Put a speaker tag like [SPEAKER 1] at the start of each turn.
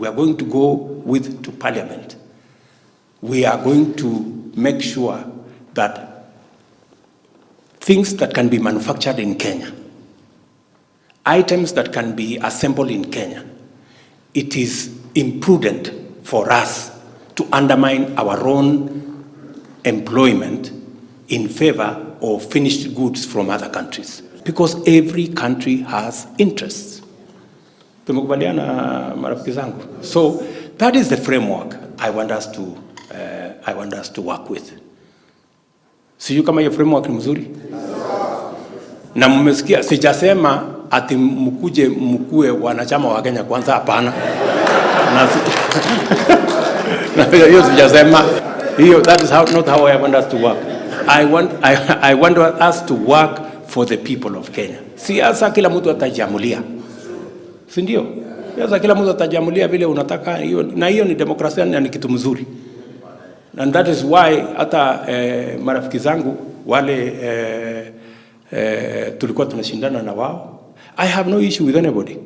[SPEAKER 1] we are going to go with to Parliament. We are going to make sure that things that can be manufactured in Kenya, items that can be assembled in Kenya, it is imprudent for us to undermine our own employment in favor of finished goods from other countries, because every country has interests. Tumekubaliana marafiki zangu. So that is the framework I want us to work with. Sijui kama hiyo framework ni mzuri? Na mmesikia sijasema ati mkue wanachama wa Kenya Kwanza, hapana. Na hiyo sijasema. That is not how I want us to work. I want us to work for the people of Kenya. Siasa kila mtu atajiamulia. Si ndio? Siasa kila mtu atajiamulia vile unataka, hiyo na hiyo ni demokrasia na ni kitu mzuri. And that is why hata marafiki zangu wale tulikuwa tunashindana na wao, I have no issue with anybody.